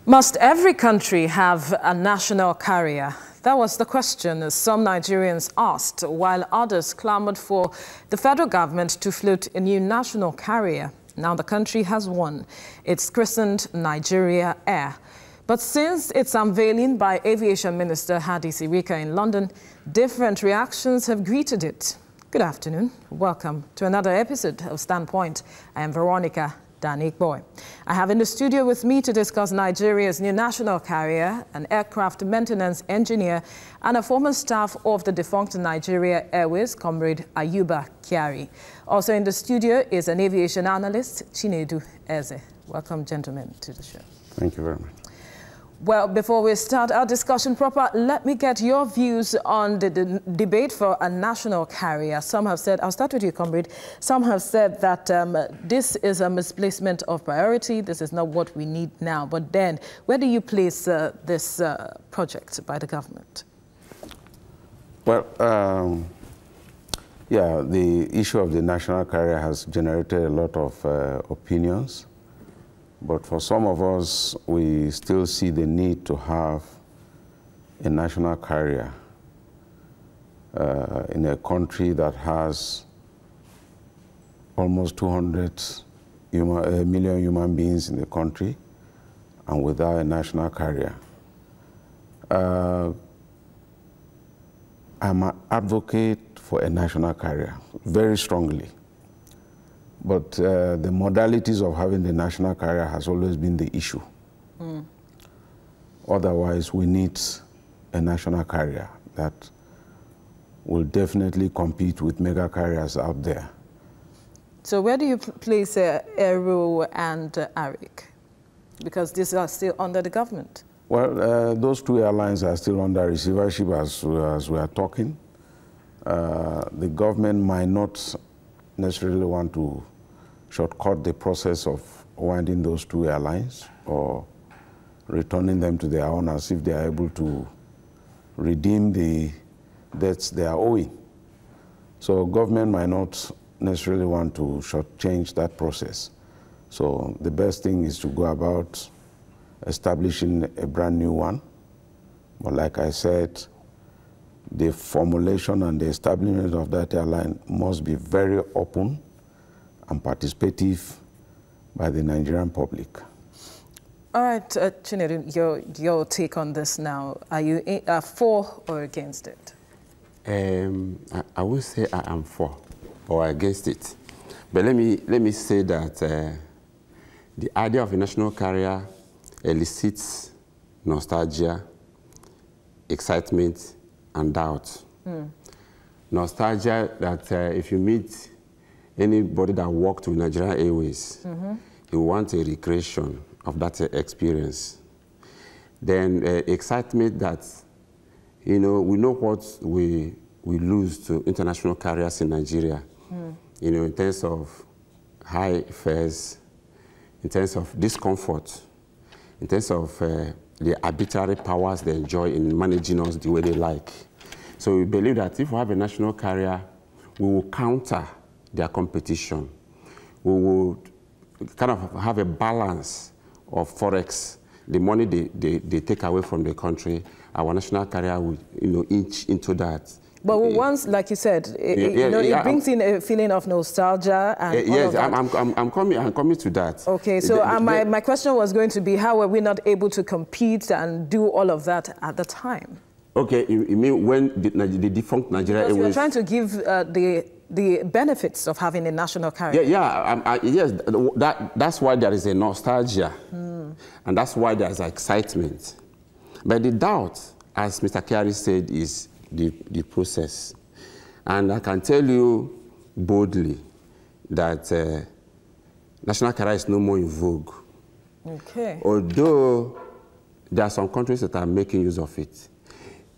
Must every country have a national carrier? That was the question some Nigerians asked, while others clamored for the federal government to float a new national carrier. Now the country has one. It's christened Nigeria Air. But since its unveiling by Aviation Minister Hadi Sirika in London, different reactions have greeted it. Good afternoon. Welcome to another episode of Standpoint. I am Veronica Danik-Boy. I have in the studio with me to discuss Nigeria's new national carrier, an aircraft maintenance engineer, and a former staff of the defunct Nigeria Airways, Comrade Ayuba Kyari. Also in the studio is an aviation analyst, Chinedu Eze. Welcome, gentlemen, to the show. Thank you very much. Well, before we start our discussion proper, let me get your views on the debate for a national carrier. Some have said, I'll start with you, Comrade. Some have said that this is a misplacement of priority. This is not what we need now. But then, where do you place this project by the government? Well, yeah, the issue of the national carrier has generated a lot of opinions. But for some of us, we still see the need to have a national carrier in a country that has almost 200 million human beings in the country and without a national carrier. I'm an advocate for a national carrier, very strongly. But the modalities of having the national carrier has always been the issue. Otherwise, we need a national carrier that will definitely compete with mega carriers out there. So where do you place Aero and Arik? Because these are still under the government. Well, those two airlines are still under receivership as we are talking. The government might not necessarily want to shortcut the process of winding those two airlines or returning them to their owners if they are able to redeem the debts they are owing. So government might not necessarily want to shortchange that process. So the best thing is to go about establishing a brand new one. But like I said, the formulation and the establishment of that airline must be very open and participative by the Nigerian public. All right, Chinedu, your take on this now. Are you for or against it? I would say I am for or against it. But let me say that the idea of a national carrier elicits nostalgia, excitement, and doubt. Nostalgia that if you meet anybody that worked with Nigeria Airways, he wants a recreation of that experience. Then excitement that, you know, we know what we lose to international carriers in Nigeria, you know, in terms of high fares, in terms of discomfort, in terms of the arbitrary powers they enjoy in managing us the way they like. So we believe that if we have a national carrier, we will counter their competition. We will kind of have a balance of forex. The money they take away from the country, our national carrier will, you know, inch into that. But once, like you said, it brings in a feeling of nostalgia and all of that. I'm coming to that. Okay, so my question was going to be, how were we not able to compete and do all of that at the time? Okay, you mean when the defunct Nigeria Airways... We're trying to give the benefits of having a national carrier. Yes, that's why there is a nostalgia, and that's why there's excitement. But the doubt, as Mr. Kyari said, is the process. And I can tell you boldly that national carrier is no more in vogue. Okay. Although there are some countries that are making use of it,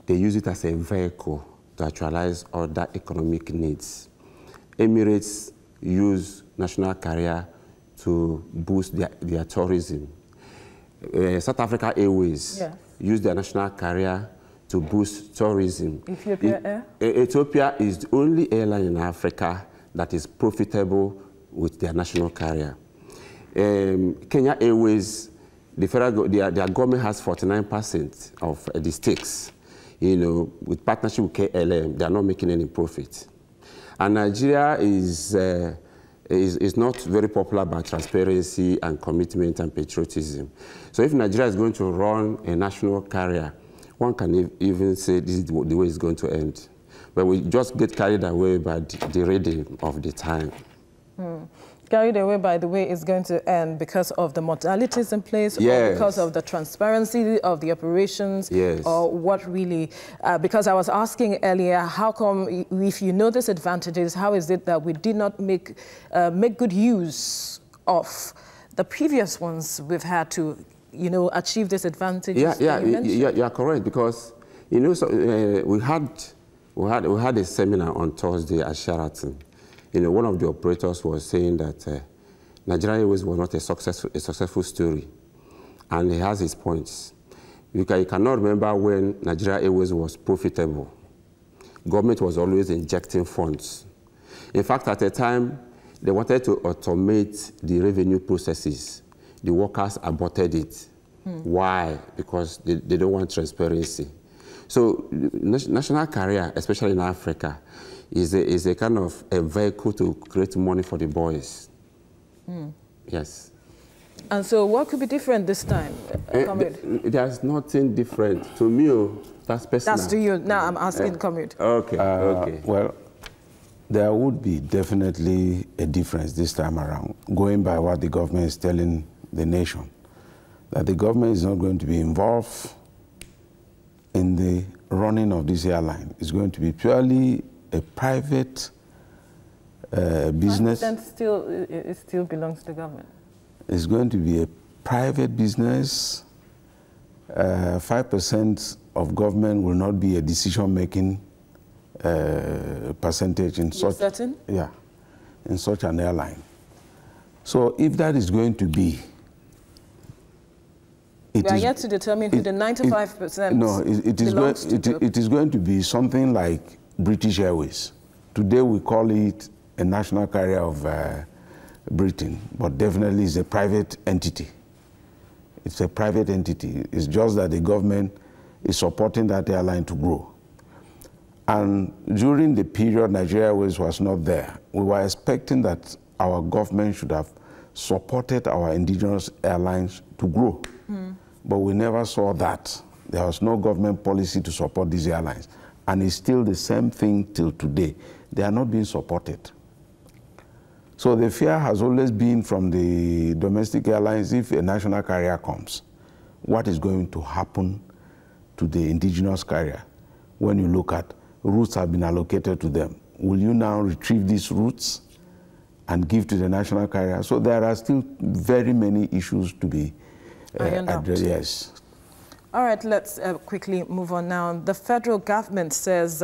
they use it as a vehicle to actualize other economic needs. Emirates use national carrier to boost their tourism. South Africa Airways use their national carrier to boost tourism. Ethiopia Air? Ethiopia is the only airline in Africa that is profitable with their national carrier. Kenya Airways their government has 49% of the stakes. With partnership with KLM, they are not making any profit. And Nigeria is not very popular about transparency and commitment and patriotism. So if Nigeria is going to run a national carrier, one can even say this is the way it's going to end. But we just get carried away by the reading of the time. Carried away by the way it's going to end because of the modalities in place, yes, or because of the transparency of the operations, yes, or what really? Because I was asking earlier, how come, if you know these advantages, how is it that we did not make good use of the previous ones we've had to, achieve these advantages? You are correct, because so, we had a seminar on Thursday at Sheraton. One of the operators was saying that Nigeria Airways was not a successful story, and he has his points. You cannot remember when Nigeria Airways was profitable. Government was always injecting funds. In fact, at the time, they wanted to automate the revenue processes. The workers aborted it. Why? Because they don't want transparency. So national carrier, especially in Africa, is a kind of a vehicle to create money for the boys. Yes. And so what could be different this time, Comrade? There's nothing different. To me, that's personal. That's to you. Now I'm asking Comrade. Okay, okay. Well, there would be definitely a difference this time around, going by what the government is telling the nation, that the government is not going to be involved in the running of this airline. It's going to be purely a private business. Then it still belongs to the government. It's going to be a private business. 5% of government will not be a decision-making percentage in such. Certain? Yeah, in such an airline. So if that is going to be, we are yet to determine who the 95% it is going to be something like British Airways. Today we call it a national carrier of Britain, but definitely it's a private entity. It's a private entity. It's just that the government is supporting that airline to grow. And during the period Nigeria Airways was not there, we were expecting that our government should have supported our indigenous airlines to grow. But we never saw that. There was no government policy to support these airlines. And it's still the same thing till today. They are not being supported. So the fear has always been from the domestic airlines, if a national carrier comes, what is going to happen to the indigenous carrier? When you look at routes have been allocated to them, will you now retrieve these routes and give to the national carrier? So there are still very many issues to be addressed. Yes. All right, let's quickly move on now. The federal government says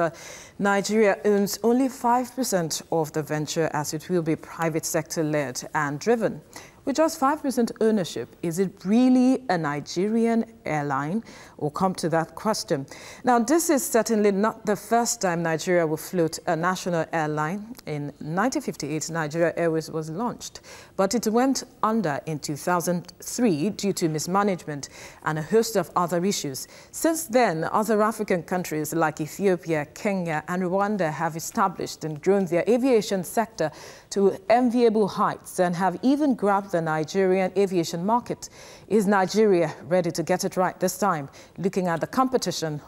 Nigeria owns only 5% of the venture, as it will be private sector-led and driven. With just 5% ownership, is it really a Nigerian airline? We'll come to that question. Now, this is certainly not the first time Nigeria will float a national airline. In 1958, Nigeria Airways was launched, but it went under in 2003 due to mismanagement and a host of other issues. Since then, other African countries like Ethiopia, Kenya, and Rwanda have established and grown their aviation sector to enviable heights and have even grabbed the Nigerian aviation market. Is Nigeria ready to get it right this time, looking at the competition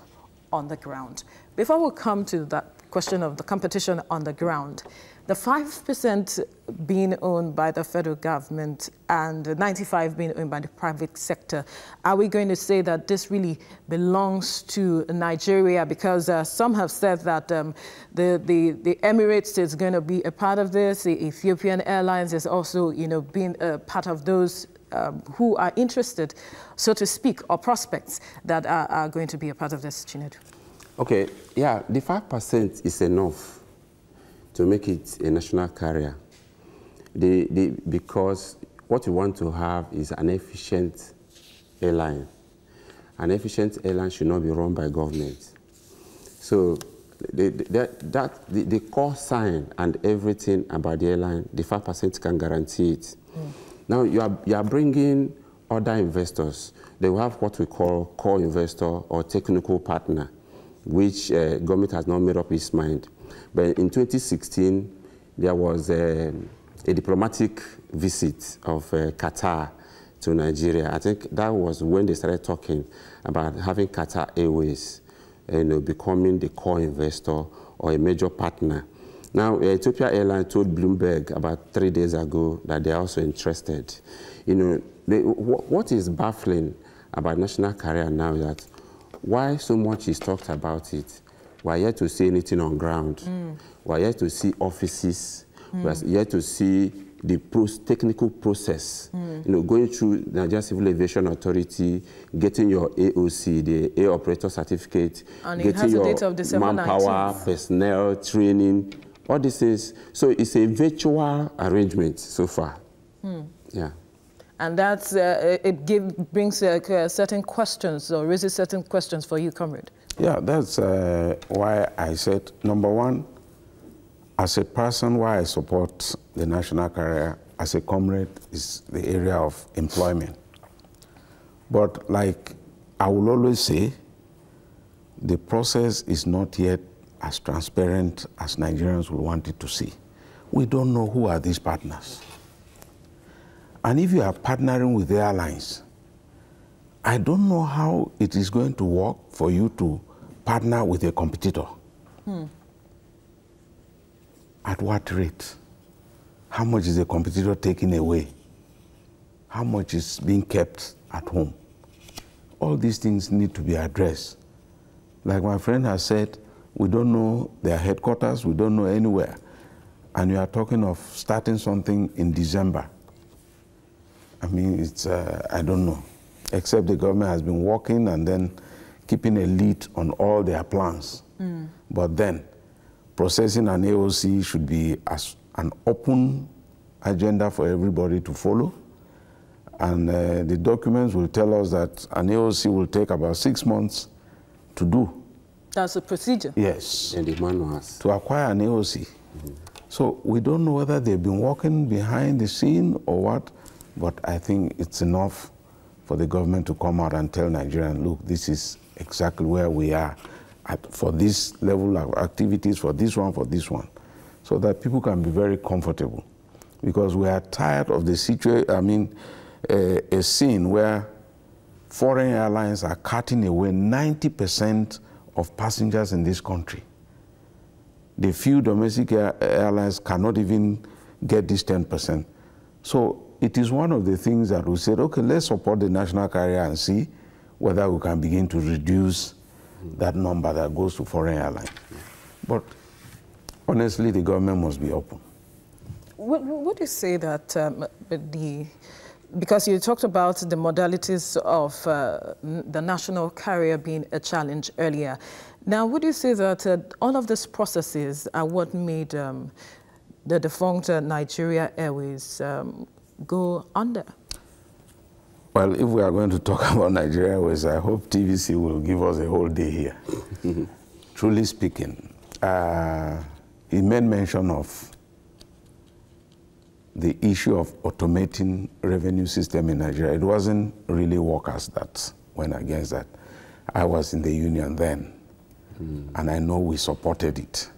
on the ground? Before we come to that question of the competition on the ground, the 5% being owned by the federal government and 95% being owned by the private sector, are we going to say that this really belongs to Nigeria? Because some have said that the Emirates is going to be a part of this. The Ethiopian Airlines is also, being a part of those who are interested, so to speak, or prospects that are going to be a part of this, Chinedu. Okay, yeah, the 5% is enough to make it a national carrier. Because what we want to have is an efficient airline. An efficient airline should not be run by government. So the core sign and everything about the airline, the 5% can guarantee it. Now you are bringing other investors. They will have what we call core investor or technical partner, which government has not made up its mind. But in 2016, there was a diplomatic visit of Qatar to Nigeria. I think that was when they started talking about having Qatar Airways, becoming the core investor or a major partner. Now, Ethiopia Airlines told Bloomberg about 3 days ago that they are also interested. What is baffling about national carrier now is that why so much is talked about it, we're yet to see anything on ground. We're yet to see offices. We're yet to see the technical process. Going through Nigeria Civil Aviation Authority, getting your AOC, the Air Operator Certificate, and getting your manpower, personnel, training, all these things. So it's a virtual arrangement so far. Yeah. And that's, brings certain questions or raises certain questions for you, comrade. Yeah, that's why I said, number one, as a person, why I support the national carrier as a comrade is the area of employment. But like I will always say, the process is not yet as transparent as Nigerians would want it to see. We don't know who are these partners. And if you are partnering with the airlines, I don't know how it is going to work for you to partner with a competitor. At what rate? How much is the competitor taking away? How much is being kept at home? All these things need to be addressed. Like my friend has said, we don't know their headquarters, we don't know anywhere. And you are talking of starting something in December. I mean, it's, I don't know, except the government has been working and then keeping a lead on all their plans. But then, processing an AOC should be as an open agenda for everybody to follow. And the documents will tell us that an AOC will take about 6 months to do. That's a procedure? Yes. And the manuals. To acquire an AOC. So we don't know whether they've been working behind the scene or what, but I think it's enough for the government to come out and tell Nigerians, look, this is exactly where we are for this level of activities, for this one, so that people can be very comfortable. Because we are tired of the situation, I mean, a scene where foreign airlines are cutting away 90% of passengers in this country. The few domestic airlines cannot even get this 10%. So it is one of the things that we said, okay, let's support the national carrier and see whether we can begin to reduce that number that goes to foreign airlines. But honestly, the government must be open. Would you say that because you talked about the modalities of the national carrier being a challenge earlier. Now, would you say that all of these processes are what made the defunct Nigeria Airways go under? Well, if we are going to talk about Nigeria Airways, I hope TVC will give us a whole day here. Truly speaking, he made mention of the issue of automating revenue system in Nigeria. It wasn't really workers that went against that. I was in the union then, and I know we supported it.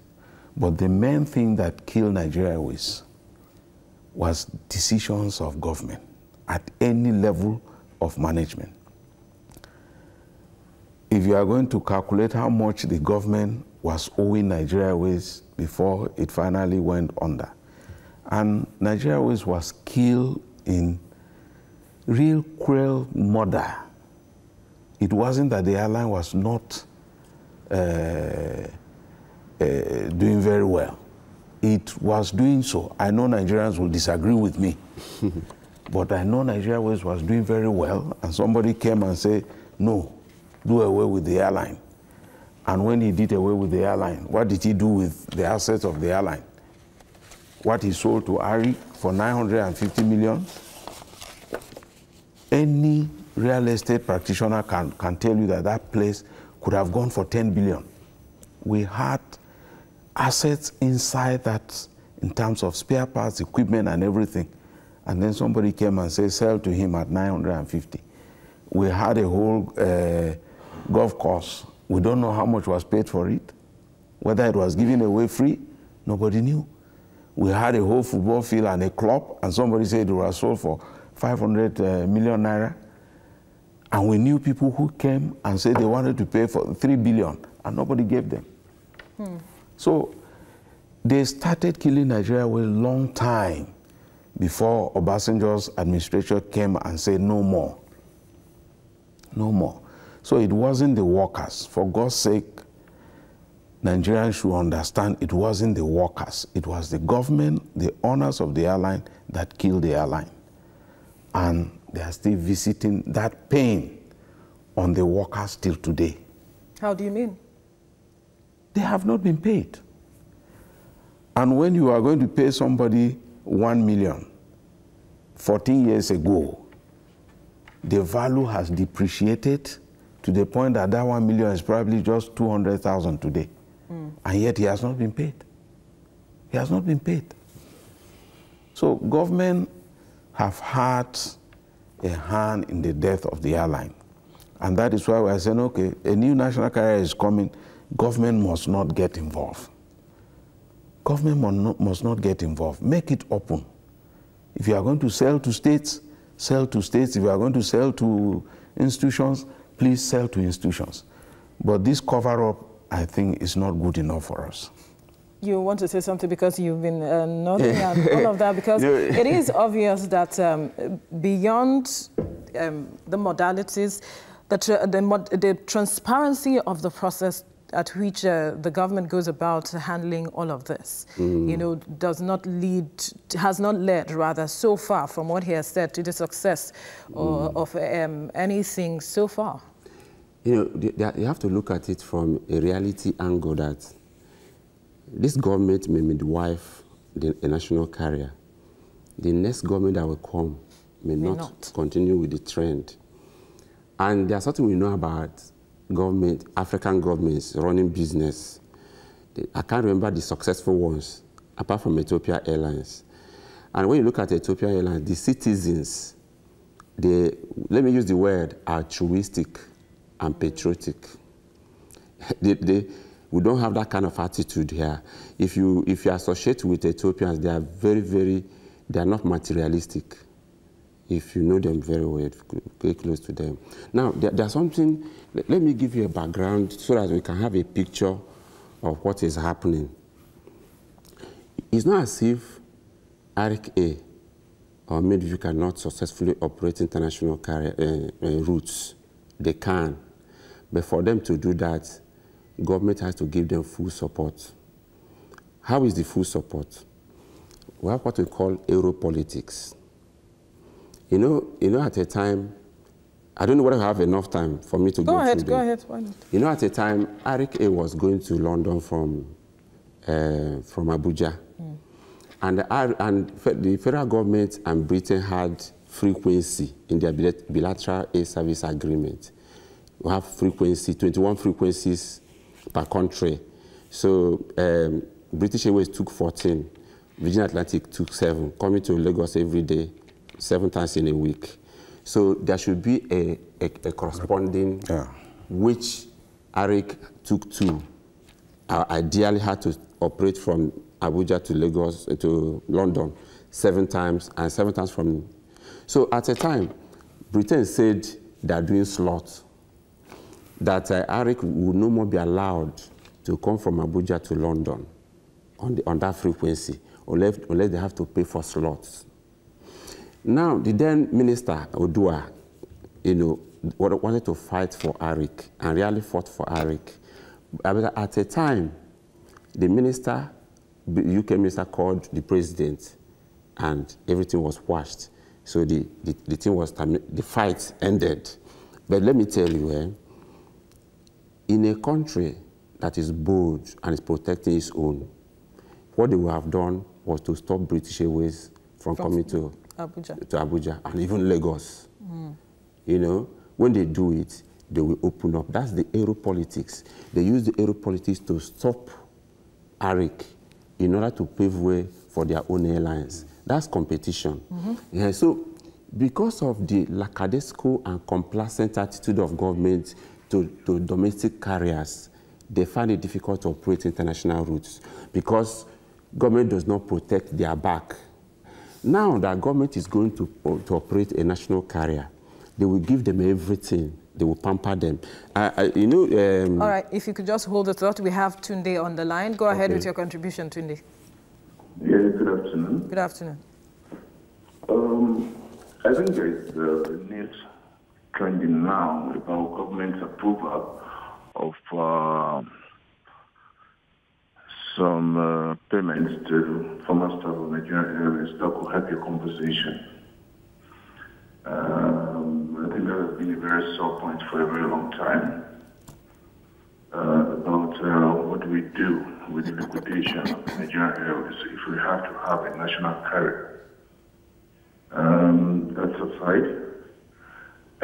But the main thing that killed Nigeria Airways was decisions of government at any level of management. If you are going to calculate how much the government was owing Nigeria Airways before it finally went under, and Nigeria Airways was killed in real cruel murder. It wasn't that the airline was not doing very well. It was doing so. I know Nigerians will disagree with me, but I know Nigeria Airways was doing very well, and somebody came and said, no, do away with the airline. And when he did away with the airline, what did he do with the assets of the airline? What he sold to Ari for 950 million? Any real estate practitioner can tell you that that place could have gone for 10 billion. We had assets inside that in terms of spare parts, equipment, and everything. and then somebody came and said, sell to him at 950. We had a whole golf course. We don't know how much was paid for it. Whether it was given away free, nobody knew. We had a whole football field and a club, and somebody said it was sold for 500 million naira. And we knew people who came and said they wanted to pay for 3 billion, and nobody gave them. So they started killing Nigeria a long time before Obasanjo's administration came and said no more. No more. So it wasn't the workers. For God's sake, Nigerians should understand it wasn't the workers. It was the government, the owners of the airline that killed the airline. And they are still visiting that pain on the workers till today. How do you mean? They have not been paid. And when you are going to pay somebody 1 million 14 years ago, the value has depreciated to the point that that 1 million is probably just 200,000 today. And yet he has not been paid. He has not been paid. So government have had a hand in the death of the airline. And that is why we are saying, okay, a new national carrier is coming, government must not get involved. Government must not get involved. Make it open. If you are going to sell to states, sell to states. If you are going to sell to institutions, please sell to institutions. But this cover-up, I think, is not good enough for us. You want to say something because you've been nodding and all of that, because it is obvious that beyond the modalities, the transparency of the process at which the government goes about handling all of this, you know, has not led rather so far from what he has said to the success of anything so far. You know, you have to look at it from a reality angle that this government may midwife a national carrier. The next government that will come may not continue with the trend. And there's something we know about government, African governments running business. I can't remember the successful ones, apart from Ethiopia Airlines. And when you look at Ethiopia Airlines, the citizens, let me use the word altruistic and patriotic. We don't have that kind of attitude here. If you associate with Ethiopians, they are they are not materialistic. If you know them very well, get close to them. Now, there's something, let me give you a background so that we can have a picture of what is happening. It's not as if Arik A or Mediview cannot successfully operate international routes. They can. But for them to do that, government has to give them full support. How is the full support? We have what we call Europolitics. You know, at a time, I don't know whether I have enough time for me to go through Go ahead, why not? You know, at a time, Arik A was going to London from Abuja. And the federal government and Britain had frequency in their bilateral air service agreement. We have frequency, 21 frequencies per country. So British Airways took 14, Virgin Atlantic took 7, coming to Lagos every day, 7 times in a week. So there should be a corresponding, which Arik took 2. Ideally had to operate from Abuja to Lagos, to London, 7 times, and 7 times from. So at a time, Britain said they are doing slots, that Arik would no more be allowed to come from Abuja to London on that frequency, unless they have to pay for slots. Now, the then minister, Odua, you know, wanted to fight for Arik and really fought for Arik. But at a time, the minister, the UK minister, called the president and everything was quashed. So the thing was the fight ended. But let me tell you, in a country that is bold and is protecting its own, what they would have done was to stop British Airways from coming to Abuja and even Lagos. You know, when they do it, they will open up. That's the Europolitics. They use the Europolitics to stop Arik in order to pave way for their own airlines. That's competition. Yeah, so because of the lackadaisical and complacent attitude of government to domestic carriers, they find it difficult to operate international routes because government does not protect their back. Now that government is going to operate a national carrier, they will give them everything. They will pamper them. You know. All right, if you could just hold the thought. We have Tunde on the line. Go ahead with your contribution, Tunde. Yeah, good afternoon. Good afternoon. I think there is news trending now about government's approval of some payments to former staff of Nigerian Airways that could help your conversation. I think that has been a very sore point for a very long time about what do we do with the liquidation of Nigerian Airways if we have to have a national carrier. That's aside.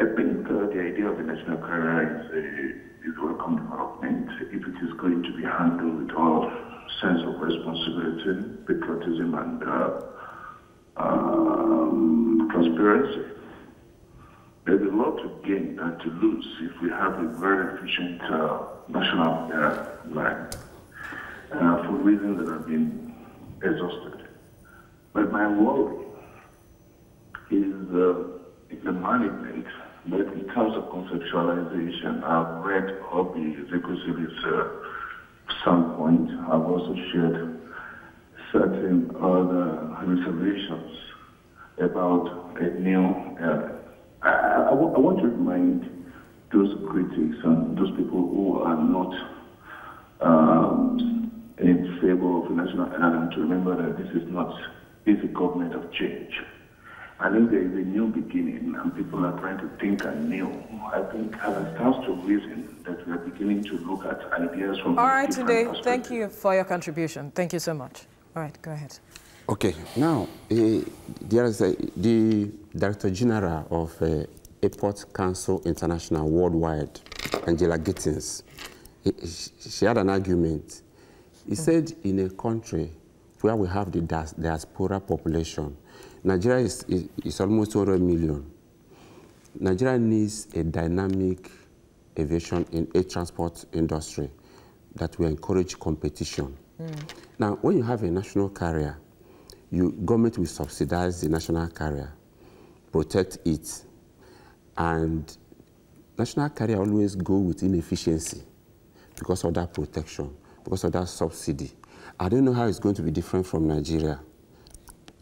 I think the idea of a national carrier is a welcome development if it is going to be handled with all sense of responsibility, patriotism, and transparency. There's a lot to gain and to lose if we have a very efficient national line for reasons that have been exhausted. But my worry is the management, but in terms of conceptualization, I've read Obi Ezekwesili's standpoint. I've also shared certain other reservations about a new I want to remind those critics and those people who are not in favor of a national airline to remember that this is a government of change. I think there is a new beginning and people are trying to think anew. I think as it stands to reason that we are beginning to look at ideas from all right, today, thank you for your contribution. Thank you so much. All right, go ahead. Okay, now, there is the Director General of Airport Council International Worldwide, Angela Gittins. She had an argument. He said in a country where we have the diaspora population, Nigeria is almost 100 million. Nigeria needs a dynamic aviation in air transport industry that will encourage competition. Now, when you have a national carrier, government will subsidize the national carrier, protect it, and national carrier always go with inefficiency because of that protection, because of that subsidy. I don't know how it's going to be different from Nigeria.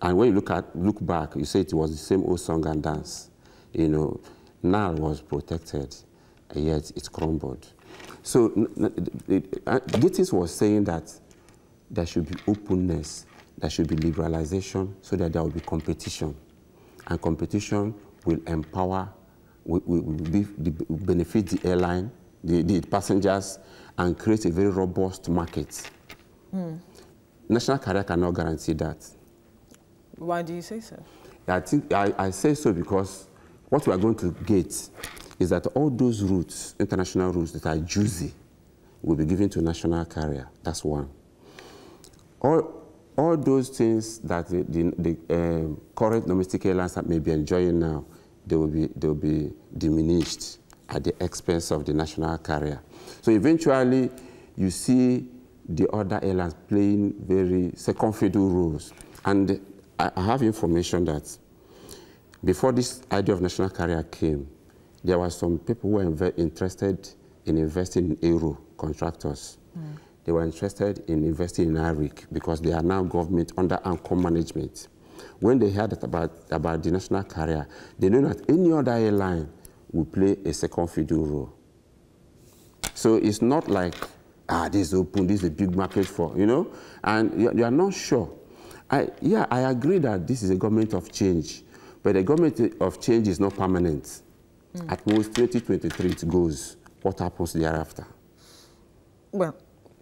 And when you look back, you say it was the same old song and dance. You know, NAL was protected, and yet it crumbled. So Gittins was saying that there should be openness, there should be liberalization so that there will be competition. And competition will empower, will benefit the airline, the passengers, and create a very robust market. National carrier cannot guarantee that. Why do you say so? I think I say so because what we are going to get is that all those routes, international routes that are juicy, will be given to national carrier. That's one. All those things that the current domestic airlines that may be enjoying now, they will be diminished at the expense of the national carrier. So eventually, you see the other airlines playing very second fiddle roles. And I have information that before this idea of national carrier came, there were some people who were interested in investing in aero contractors. They were interested in investing in ARIC because they are now government under ANCOM management. When they heard about the national carrier, they knew that any other airline will play a second fiddle role. So it's not like, this is open, this is a big market for, you know, and you are not sure. I agree that this is a government of change, but the government of change is not permanent. At most 2023 it goes. What happens thereafter? Well,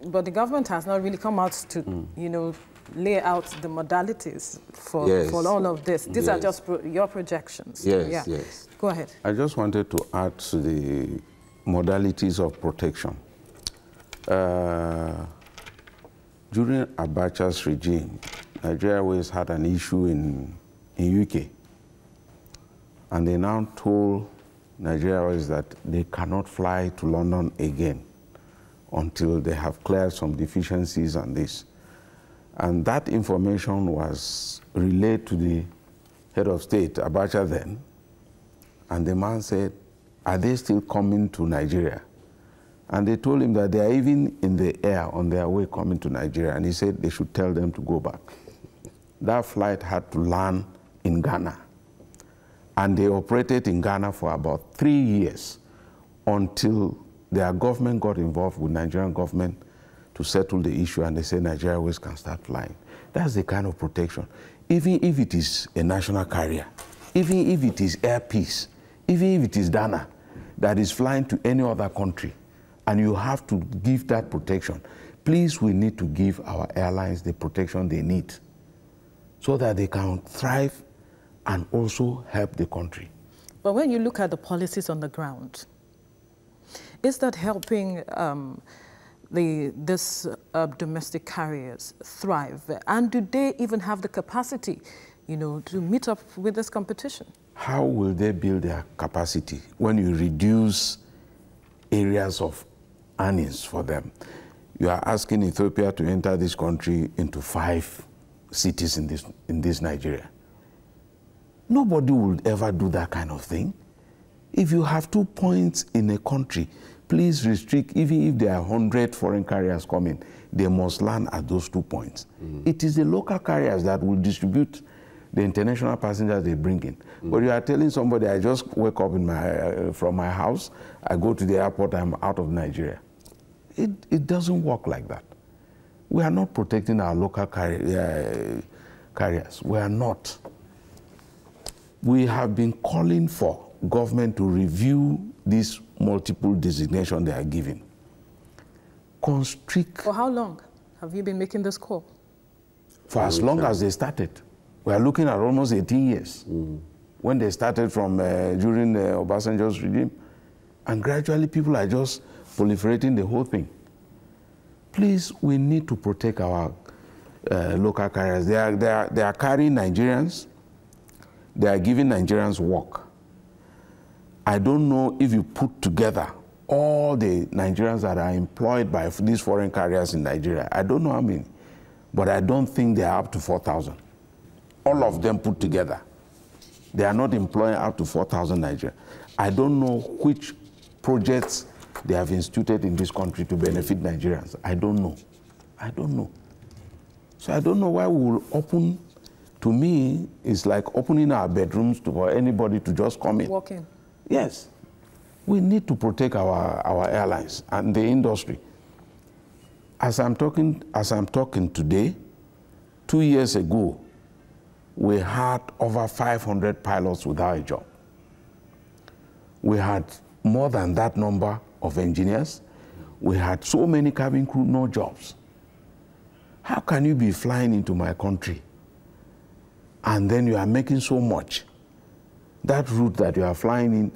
but the government has not really come out to, you know, lay out the modalities for all of this. These are just your projections. Yes. Go ahead. I just wanted to add to the modalities of protection. During Abacha's regime, Nigeria Airways had an issue in UK. And they now told Nigeria Airways that they cannot fly to London again until they have cleared some deficiencies on this. And that information was relayed to the head of state, Abacha then, and the man said, are they still coming to Nigeria? And they told him that they are even in the air on their way coming to Nigeria, and he said they should tell them to go back. That flight had to land in Ghana, and they operated in Ghana for about 3 years until their government got involved with Nigerian government to settle the issue, and they said Nigeria Airways can start flying. That's the kind of protection. Even if it is a national carrier, even if it is Air Peace, even if it is Dana that is flying to any other country, and you have to give that protection, please, we need to give our airlines the protection they need so that they can thrive and also help the country. But when you look at the policies on the ground, is that helping these domestic carriers thrive? And do they even have the capacity, you know, to meet up with this competition? How will they build their capacity when you reduce areas of earnings for them? You are asking Ethiopia to enter this country into 5 cities in this Nigeria. Nobody would ever do that kind of thing. If you have 2 points in a country, please restrict, even if there are 100 foreign carriers coming, they must land at those 2 points. It is the local carriers that will distribute the international passengers they bring in. But you are telling somebody, I just wake up from my house, I go to the airport, I'm out of Nigeria. It doesn't work like that. We are not protecting our local carriers. We are not. We have been calling for government to review these multiple designations they are giving. Constrict. For how long have you been making this call? For as long as they started. We are looking at almost 18 years. When they started from during Obasanjo's regime. And gradually people are just proliferating the whole thing. Please, we need to protect our local carriers. They are carrying Nigerians. They are giving Nigerians work. I don't know if you put together all the Nigerians that are employed by these foreign carriers in Nigeria. I don't know how many, but I don't think they are up to 4,000. All of them put together. They are not employing up to 4,000 Nigerians. I don't know which projects they have instituted in this country to benefit Nigerians. I don't know. I don't know. So I don't know why we will open. To me, it's like opening our bedrooms for anybody to just come in. Walk in. Yes. We need to protect our airlines and the industry. As I'm talking today, 2 years ago, we had over 500 pilots without a job. We had more than that number of engineers. We had so many cabin crew, no jobs. How can you be flying into my country and then you are making so much? That route that you are flying in,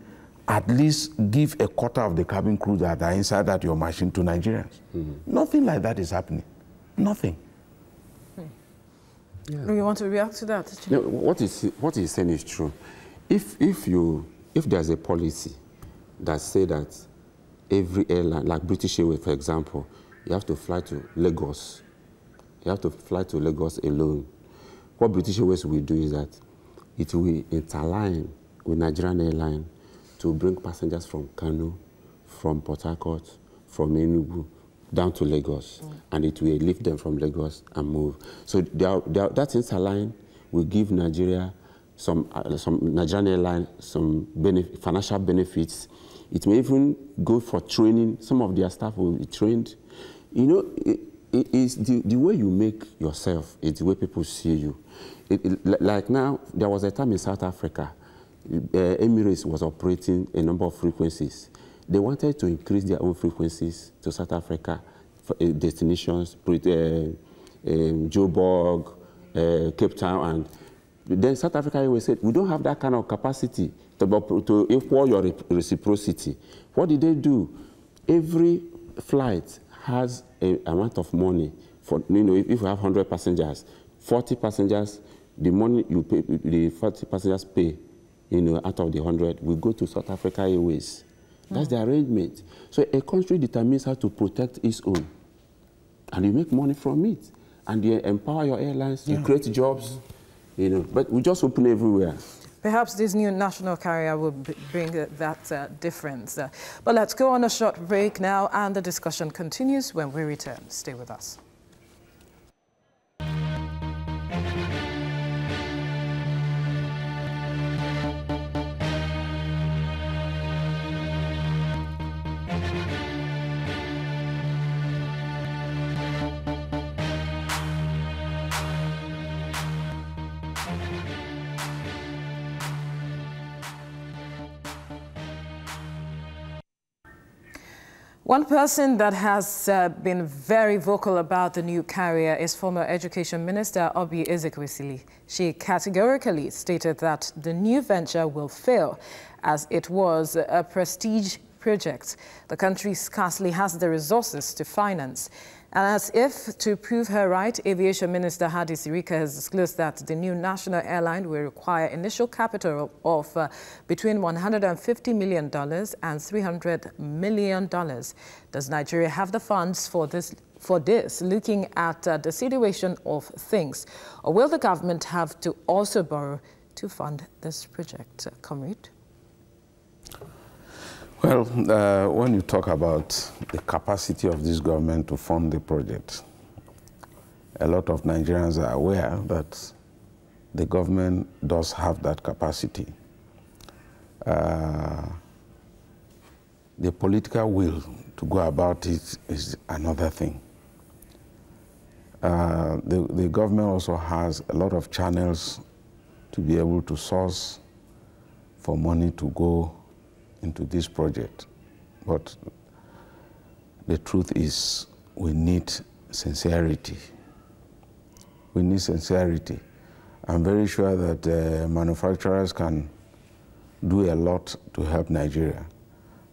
at least give a quarter of the cabin crew that are inside that your machine to Nigerians. Nothing like that is happening. Nothing. Yeah. Do you want to react to that? No, what he's saying is true. If there's a policy that say that every airline, like British Airways, for example, you have to fly to Lagos. You have to fly to Lagos alone. What British Airways will do is that it will interline with Nigerian Airlines to bring passengers from Kano, from Port Harcourt, from Enugu, down to Lagos, and it will lift them from Lagos and move. So that interline will give Nigeria some Nigerian Airlines some financial benefits. It may even go for training. Some of their staff will be trained. You know, it's the way you make yourself, it's the way people see you. Like now, there was a time in South Africa, Emirates was operating a number of frequencies. They wanted to increase their own frequencies to South Africa for destinations, Joburg, Cape Town, and then South Africa Airways said, we don't have that kind of capacity to equal your reciprocity. What did they do? Every flight has an amount of money for, you know, if you have 100 passengers, 40 passengers, the money you pay, the 40 passengers pay, out of the 100, will go to South Africa Airways. That's the arrangement. So a country determines how to protect its own, and you make money from it, and you empower your airlines, you create jobs, but we just open everywhere. Perhaps this new national carrier will bring that difference. But let's go on a short break now, and the discussion continues when we return. Stay with us. One person that has been very vocal about the new carrier is former Education Minister Oby Ezekwesili. She categorically stated that the new venture will fail, as it was a prestige project the country scarcely has the resources to finance. And as if to prove her right, Aviation Minister Hadi Sirika has disclosed that the new national airline will require initial capital of between $150 million and $300 million. Does Nigeria have the funds for this, looking at the situation of things? Or will the government have to also borrow to fund this project? Comrade? Well, when you talk about the capacity of this government to fund the project, a lot of Nigerians are aware that the government does have that capacity. The political will to go about it is another thing. The government also has a lot of channels to be able to source for money to go into this project. But the truth is, we need sincerity. We need sincerity. I'm very sure that manufacturers can do a lot to help Nigeria.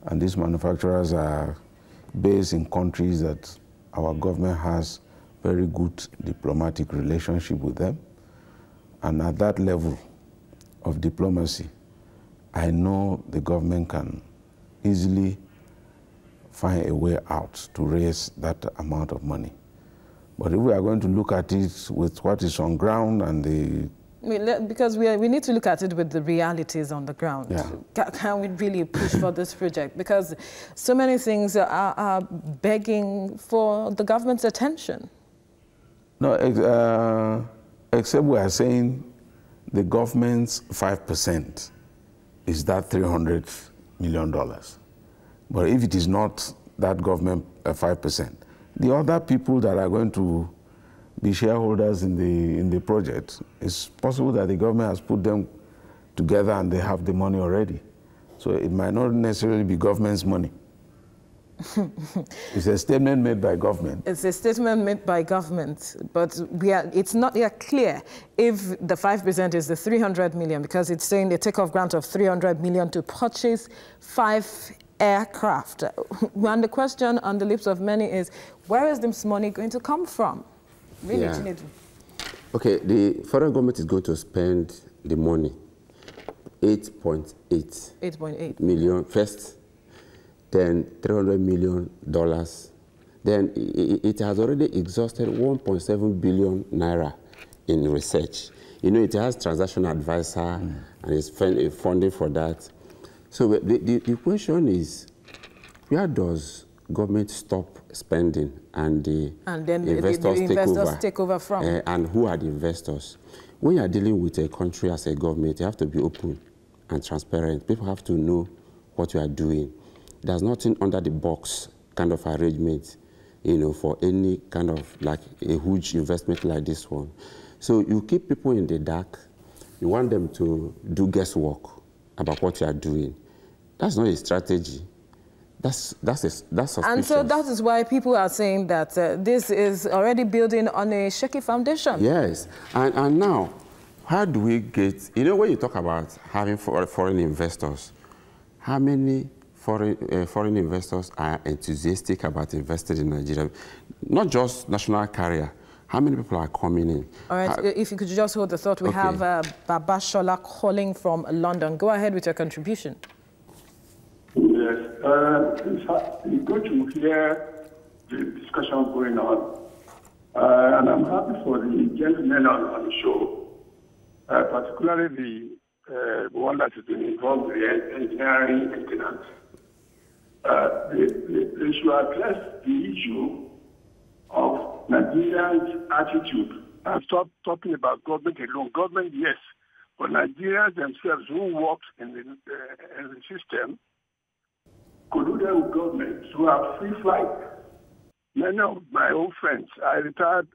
And these manufacturers are based in countries that our government has very good diplomatic relationship with them. And at that level of diplomacy, I know the government can easily find a way out to raise that amount of money. But if we are going to look at it with what is on ground and because we need to look at it with the realities on the ground. Yeah. Can we really push for this project? Because so many things are begging for the government's attention. No, except we are saying the government's 5% is that $300 million. But if it is not that government 5%, the other people that are going to be shareholders in the project, it's possible that the government has put them together and they have the money already. So it might not necessarily be government's money. It's a statement made by government. It's a statement made by government, but it's not yet clear if the 5% is the 300 million, because it's saying the takeoff grant of 300 million to purchase 5 aircraft. And the question on the lips of many is, where is this money going to come from? Really, yeah. Okay, the federal government is going to spend the money, 8.8 million first, then $300 million. Then it has already exhausted 1.7 billion naira in research. It has transaction advisor and it's funding for that. So the question is, where does government stop spending and then investors take over from? And who are the investors? When you are dealing with a country as a government, you have to be open and transparent. People have to know what you are doing. There's nothing under the box kind of arrangement, for any kind of like a huge investment like this one. So you keep people in the dark. You want them to do guesswork about what you are doing. That's not a strategy. That's suspicious. And so that is why people are saying that this is already building on a shaky foundation. Yes. And now, how do we get, when you talk about having foreign investors, how many foreign investors are enthusiastic about investing in Nigeria? Not just national carrier. How many people are coming in? All right, if you could just hold the thought. We have Babashola calling from London. Go ahead with your contribution. Yes, it's good to hear the discussion going on. And I'm happy for the gentlemen on the show, particularly the one that has been involved with the engineering maintenance. They should address the issue of Nigerians' attitude and stop talking about government alone. Government, yes, but Nigerians themselves who work in the system colluded with government to have free flight. Many of my old friends, I retired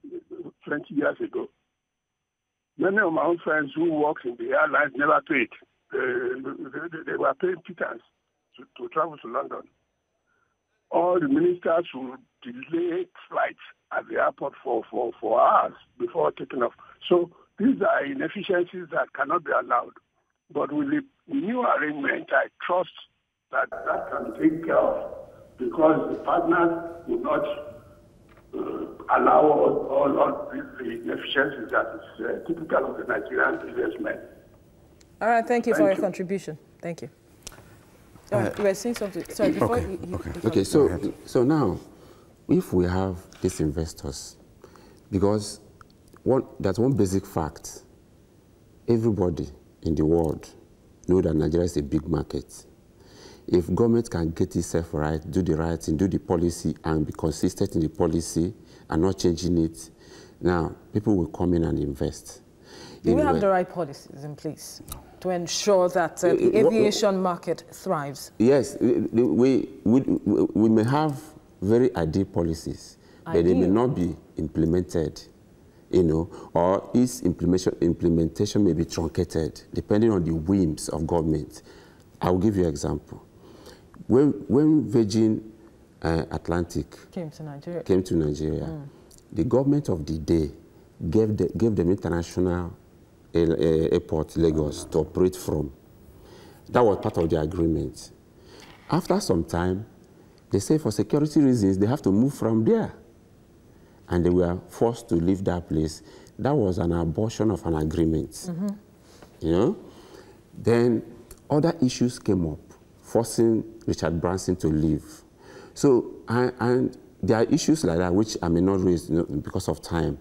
20 years ago. Many of my own friends who work in the airlines never paid. They were paying pittance to travel to London. All the ministers would delay flights at the airport for hours before taking off. So these are inefficiencies that cannot be allowed. But with the new arrangement, I trust that can be taken care of, because the partners will not allow all the inefficiencies that is typical of the Nigerian businessmen. All right, thank you for your contribution. Thank you. You were saying something. Sorry, before Okay, so now, if we have these investors, because that's one basic fact, everybody in the world knows that Nigeria is a big market. If government can get itself right, do the right thing, do the policy, and be consistent in the policy and not changing it, now people will come in and invest. Do we have the right policies in place to ensure that the aviation market thrives? Yes, we may have very ideal policies, but they may not be implemented, or its implementation may be truncated, depending on the whims of government. I will give you an example. When Virgin Atlantic came to Nigeria, the government of the day gave them international airport, Lagos, to operate from. That was part of the agreement. After some time, they say for security reasons, they have to move from there. And they were forced to leave that place. That was an abortion of an agreement. Then other issues came up, forcing Richard Branson to leave. So, and there are issues like that which I may not raise because of time.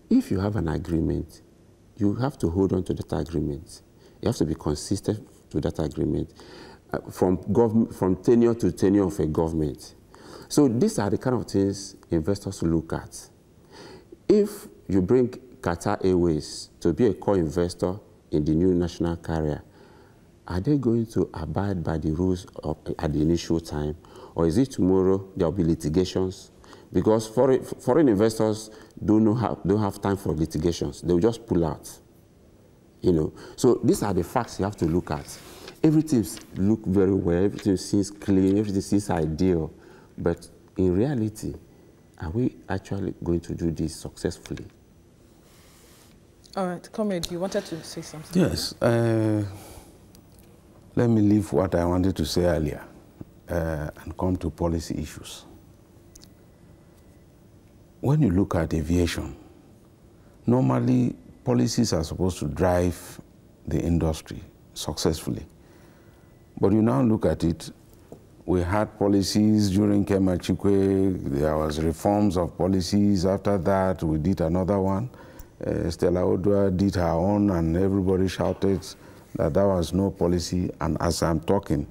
If you have an agreement, you have to hold on to that agreement. You have to be consistent to that agreement from tenure to tenure of a government. So these are the kind of things investors look at. If you bring Qatar Airways to be a core investor in the new national carrier, are they going to abide by the rules at the initial time? Or is it tomorrow there will be litigations? Because foreign investors don't have time for litigations. They will just pull out. So these are the facts you have to look at. Everything looks very well, everything seems clean, everything seems ideal. But in reality, are we actually going to do this successfully? All right, Comrade, you wanted to say something? Yes. Let me leave what I wanted to say earlier and come to policy issues. When you look at aviation, normally policies are supposed to drive the industry successfully. But you now look at it, we had policies during Kema Chikwe, there was reforms of policies. After that, we did another one. Stella Odua did her own, and everybody shouted that there was no policy. And as I'm talking,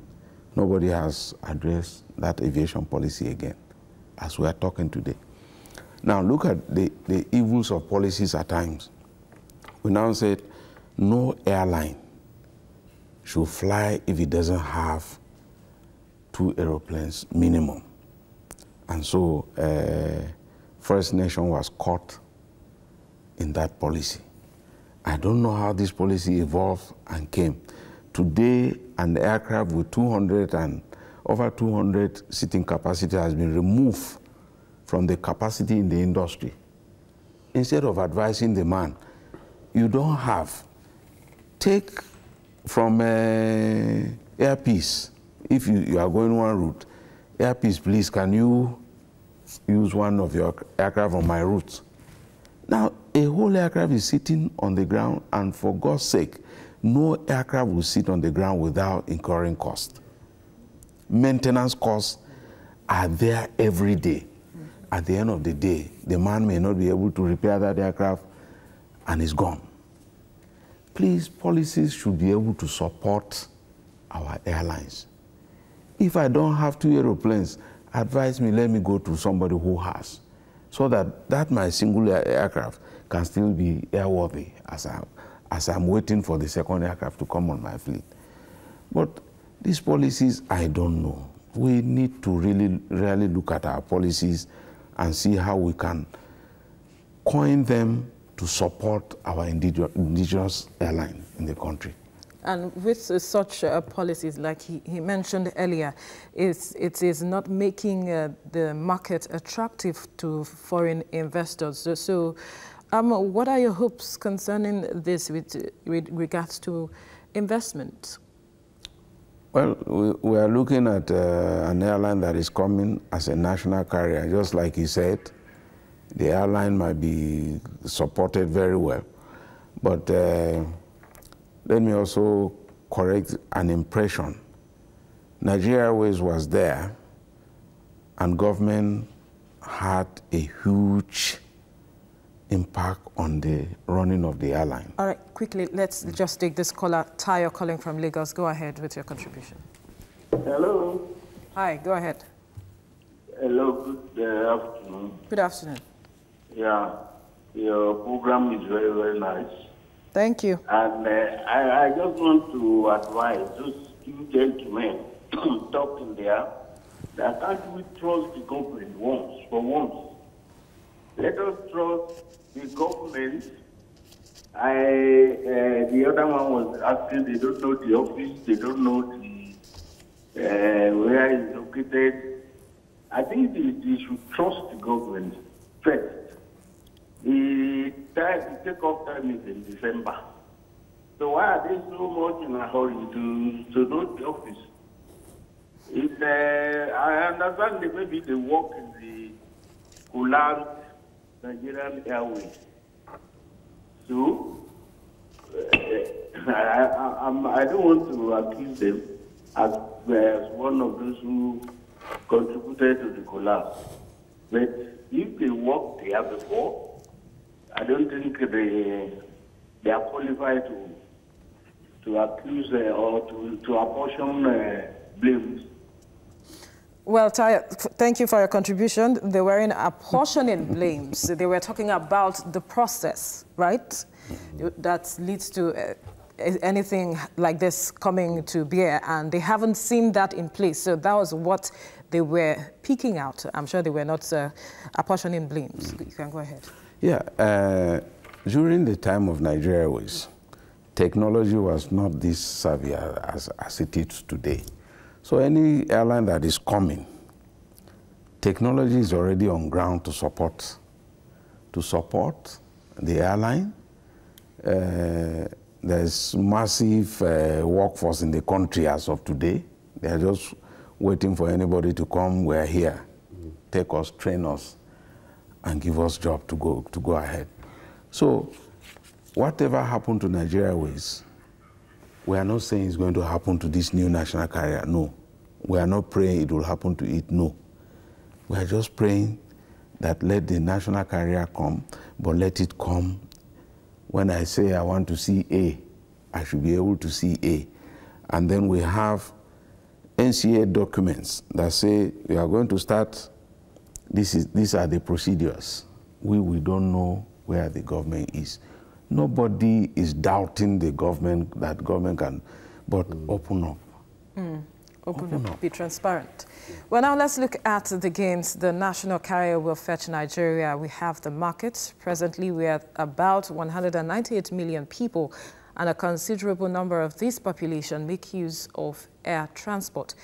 nobody has addressed that aviation policy again, as we are talking today. Now look at the evils of policies at times. We now said no airline should fly if it doesn't have 2 aeroplanes minimum. And so First Nation was caught in that policy. I don't know how this policy evolved and came. Today, an aircraft with over 200 seating capacity has been removed from the capacity in the industry. Instead of advising the man, you don't have, take from Airpeace, if you are going one route, Airpeace, please, can you use one of your aircraft on my route? Now, a whole aircraft is sitting on the ground, and for God's sake, no aircraft will sit on the ground without incurring cost. Maintenance costs are there every day. At the end of the day, the man may not be able to repair that aircraft and it's gone. Please, policies should be able to support our airlines. If I don't have 2 aeroplanes, advise me, let me go to somebody who has, so that my single aircraft can still be airworthy as I'm waiting for the second aircraft to come on my fleet. But these policies, I don't know. We need to really look at our policies and see how we can coin them to support our indigenous airline in the country. And with such policies, like he mentioned earlier, it is not making the market attractive to foreign investors. So what are your hopes concerning this with regards to investment? Well, we are looking at an airline that is coming as a national carrier. Just like he said, the airline might be supported very well. But let me also correct an impression. Nigeria Airways was there, and government had a huge impact on the running of the airline. All right, quickly, let's just take this caller. Tayo calling from Lagos. Go ahead with your contribution. Hello. Hi, go ahead. Hello, good afternoon. Good afternoon. Yeah, your program is very, very nice. Thank you. And I just want to advise those two gentlemen talking there that can't we trust the government for once. Let us trust the government. The other one was asking, they don't know the office, they don't know where it's located. I think they should trust the government first. The takeoff time is in December. So why are they so much in a hurry to know the office? I understand that maybe they work in the Kulant Nigerian Airways. So I don't want to accuse them as one of those who contributed to the collapse. But if they worked there before, I don't think they are qualified to accuse or to apportion blames. Well, Tayo, thank you for your contribution. They were in apportioning blames. They were talking about the process, right? That leads to anything like this coming to bear, and they haven't seen that in place. So that was what they were peeking out. I'm sure they were not apportioning blames. You can go ahead. Yeah, during the time of Nigeria Airways, technology was not this savvy as it is today. So any airline that is coming, technology is already on ground to support the airline. There's massive workforce in the country as of today. They are just waiting for anybody to come. We're here, take us, train us, and give us job to go ahead. So whatever happened to Nigeria Airways, we are not saying it's going to happen to this new national carrier, no. We are not praying it will happen to it, no. We are just praying that let the national carrier come, but let it come. When I say I want to see A, I should be able to see A. And then we have NCA documents that say we are going to start, these are the procedures. We don't know where the government is. Nobody is doubting the government, that government can, but open up. Open up. Be transparent. Well, now let's look at the gains the national carrier will fetch Nigeria. We have the market. Presently, we are about 198 million people, and a considerable number of this population make use of air transport.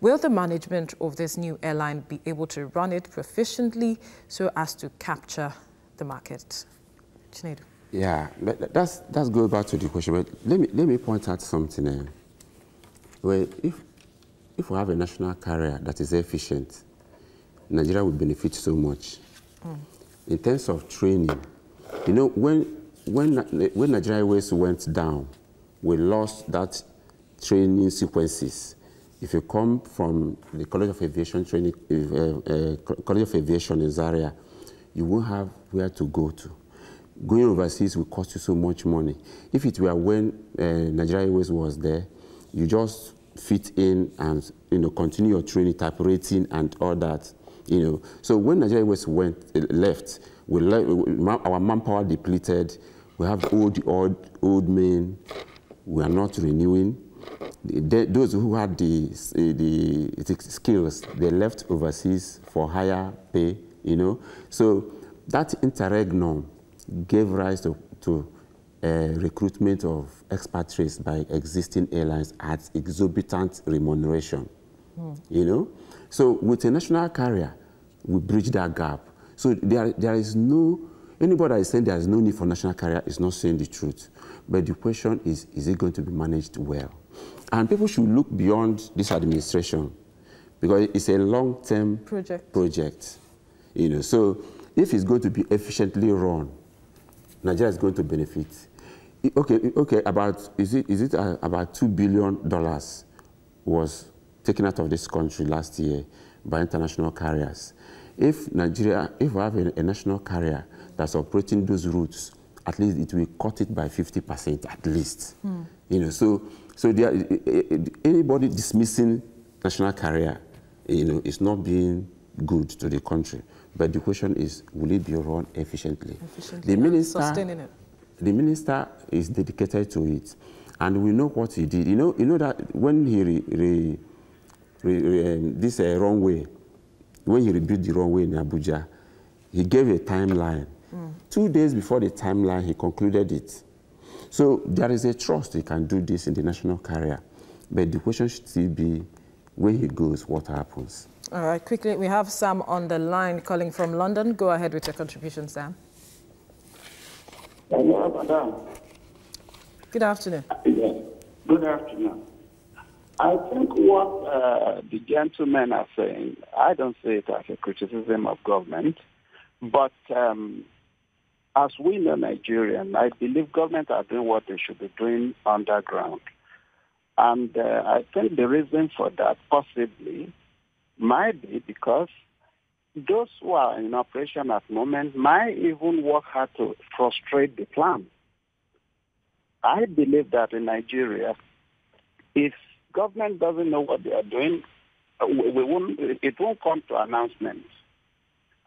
Will the management of this new airline be able to run it proficiently so as to capture the market? Chinedu. Yeah, that's go back to the question. But let me point out something. Well, if we have a national carrier that is efficient, Nigeria would benefit so much. In terms of training, You know, when Nigeria Airways went down, we lost that training sequences. If you come from the College of Aviation training, College of Aviation in Zaria, you won't have where to go to. Going overseas will cost you so much money. If it were when Nigeria Airways was there, you just fit in and continue your training, type rating and all that. So when Nigeria Airways left, our manpower depleted. We have old men. We are not renewing. Those who had the skills, they left overseas for higher pay. So that interregnum gave rise to recruitment of expatriates by existing airlines at exorbitant remuneration. So with a national carrier, we bridge that gap. So there is no, anybody that is saying there is no need for national carrier is not saying the truth. But the question is it going to be managed well? And people should look beyond this administration because it's a long-term project. So if it's going to be efficiently run, Nigeria is going to benefit. Okay. About $2 billion was taken out of this country last year by international carriers. If we have a national carrier that's operating those routes, at least it will cut it by 50% at least. So anybody dismissing national carrier, is not being good to the country. But the question is, will it be run efficiently? The minister, sustaining it. The minister is dedicated to it, and we know what he did. You know that when he this runway, when he rebuilt the runway in Abuja, he gave a timeline. 2 days before the timeline, he concluded it. So there is a trust he can do this in the national carrier, but the question should still be, when he goes, what happens? All right, quickly, we have Sam on the line calling from London. Go ahead with your contribution, Sam. Hello, madam. Good afternoon. Yes. Good afternoon. I think what the gentlemen are saying, I don't see it as a criticism of government, but as we know Nigerian, I believe government are doing what they should be doing underground. And I think the reason for that possibly might be because those who are in operation at the moment might even work hard to frustrate the plan. I believe that in Nigeria, if government doesn't know what they are doing, it won't come to announcements.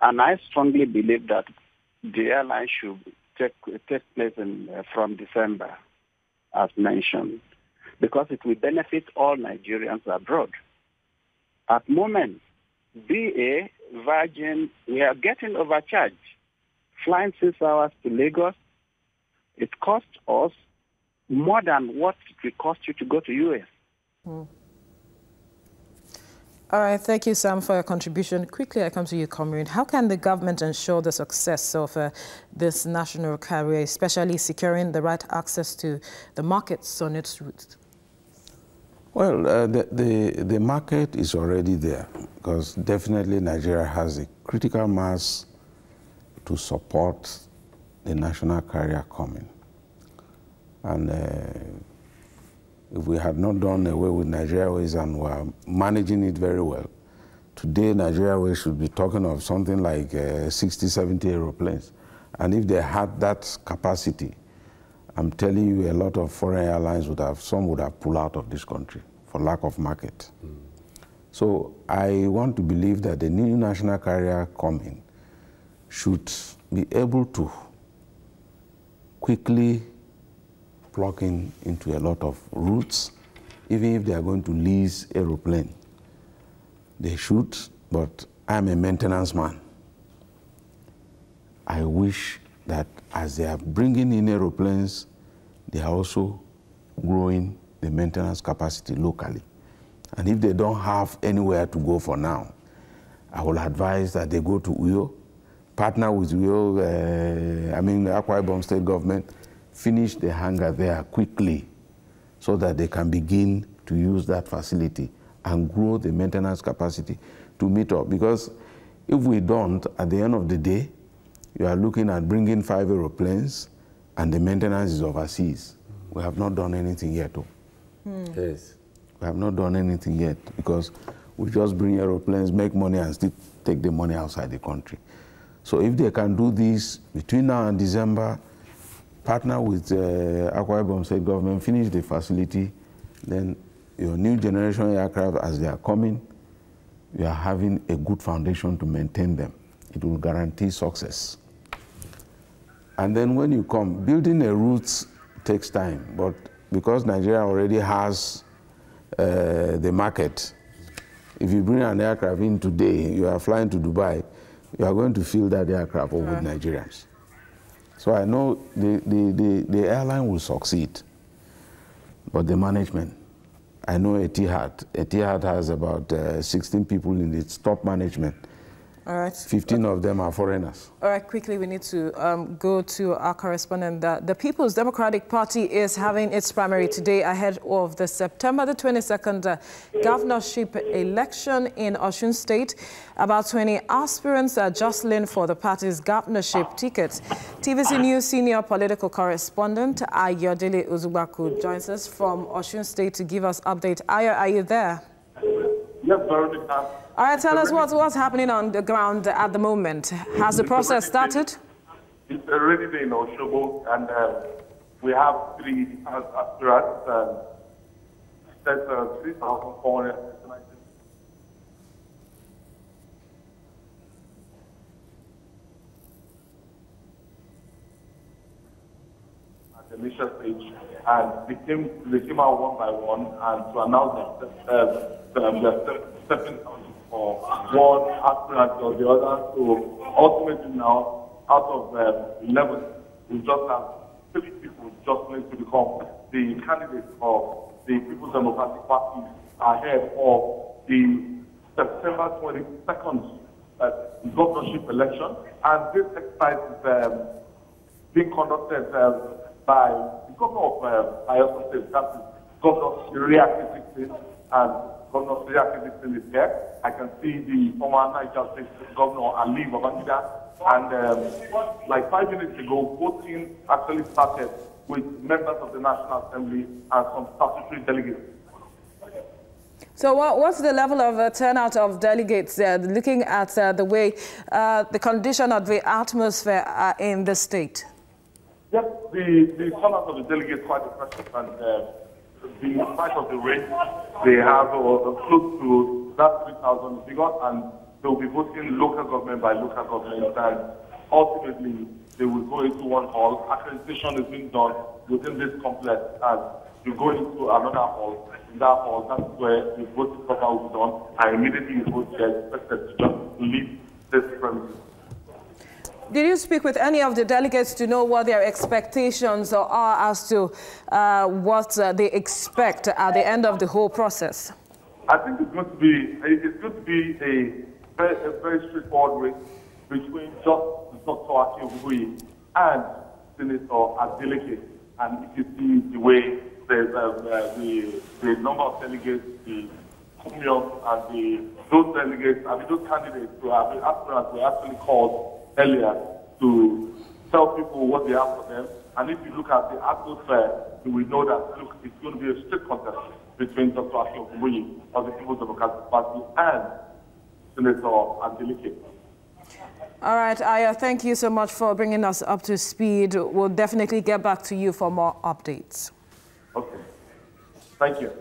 And I strongly believe that the airline should take place from December, as mentioned, because it will benefit all Nigerians abroad. At the moment, BA, Virgin, we are getting overcharged. Flying 6 hours to Lagos, it costs us more than what it will cost you to go to US. All right, thank you, Sam, for your contribution. Quickly, I come to you, Comrade. How can the government ensure the success of this national carrier, especially securing the right access to the markets on its routes? Well, the market is already there because definitely Nigeria has a critical mass to support the national carrier coming. And if we had not done away with Nigeria Airways and were managing it very well, today Nigeria Airways should be talking of something like 60, 70 aeroplanes. And if they had that capacity, I'm telling you, a lot of foreign airlines some would have pulled out of this country for lack of market. So I want to believe that the new national carrier coming should be able to quickly plug into a lot of routes, even if they are going to lease aeroplane. They should, but I'm a maintenance man. I wish that as they are bringing in aeroplanes, they are also growing the maintenance capacity locally. And if they don't have anywhere to go for now, I will advise that they go to Uyo, partner with Uyo, the Akwa Ibom State government, finish the hangar there quickly so that they can begin to use that facility and grow the maintenance capacity to meet up. Because if we don't, at the end of the day, You are looking at bringing 5 aeroplanes, and the maintenance is overseas. We have not done anything yet. Yes. We have not done anything yet because we just bring aeroplanes, make money, and still take the money outside the country. So if they can do this between now and December, partner with Akwa Ibom State government, finish the facility, then your new generation aircraft, as they are coming, you are having a good foundation to maintain them. It will guarantee success. And then when you come, building a route takes time, but because Nigeria already has the market, if you bring an aircraft in today, you are flying to Dubai, you are going to fill that aircraft with Nigerians. So I know the airline will succeed, but the management, I know Etihad has about 16 people in its top management. All right. 15 of them are foreigners. All right, quickly, we need to go to our correspondent. The People's Democratic Party is having its primary today ahead of the September the 22nd governorship election in Osun State. About 20 aspirants are jostling for the party's governorship ticket. TVC News senior political correspondent Ayodele Uzubaku joins us from Osun State to give us update. Ayo, are you there? Yes, Veronica. All right, tell us what's happening on the ground at the moment. Has the process started? It's a rainy day in Oshobo, and we have 3 aspirants, and that's 3,400. At the initial stage, and they came out one by one, and to announce that they're stepping out for one aspirant or the other. So ultimately now, out of 11, we just have 3 people just need to become the candidates of the People's Democratic Party ahead of the September 22nd governorship election. And this exercise is being conducted by the governor of Osun State, that is Governor Siriaki, and Governor Siriaki is here. I can see the former Niger State Governor Ali Babangida. And like 5 minutes ago, voting actually started with members of the National Assembly and some statutory delegates. So what's the level of turnout of delegates looking at the way, the condition of the atmosphere in the state? Yes, the turnout of the delegates quite impressive, and in spite of the rain, they have close to that 3,000 figure, and they will be voting local government by local government, and ultimately they will go into one hall. Accreditation is being done within this complex, and you go into another hall. In that hall, that's where the voting proper will be done, and immediately the vote is expected to just leave this premises. Did you speak with any of the delegates to know what their expectations are as to what they expect at the end of the whole process? I think it's going to be a very straightforward race between just Dr. Akin Ogunwuyi and Senator Adeleke. And if you see the way there's the number of delegates, the commune, and those delegates, I mean those candidates who have been aspirants were actually called earlier to tell people what they have for them. And if you look at the atmosphere, you will know that, look, it's going to be a strict contest between Dr. Akin Ogunwuyi of the People's Democratic Party and Senator Adeleke. All right, Aya, thank you so much for bringing us up to speed. We'll definitely get back to you for more updates. Okay. Thank you.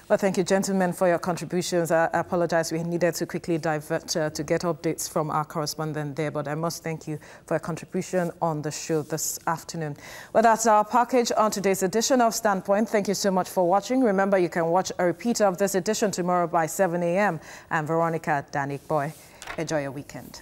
Well, thank you, gentlemen, for your contributions. I apologize. We needed to quickly divert to get updates from our correspondent there, but I must thank you for your contribution on the show this afternoon. Well, that's our package on today's edition of Standpoint. Thank you so much for watching. Remember, you can watch a repeat of this edition tomorrow by 7 a.m. I'm Veronica Danik Boy. Enjoy your weekend.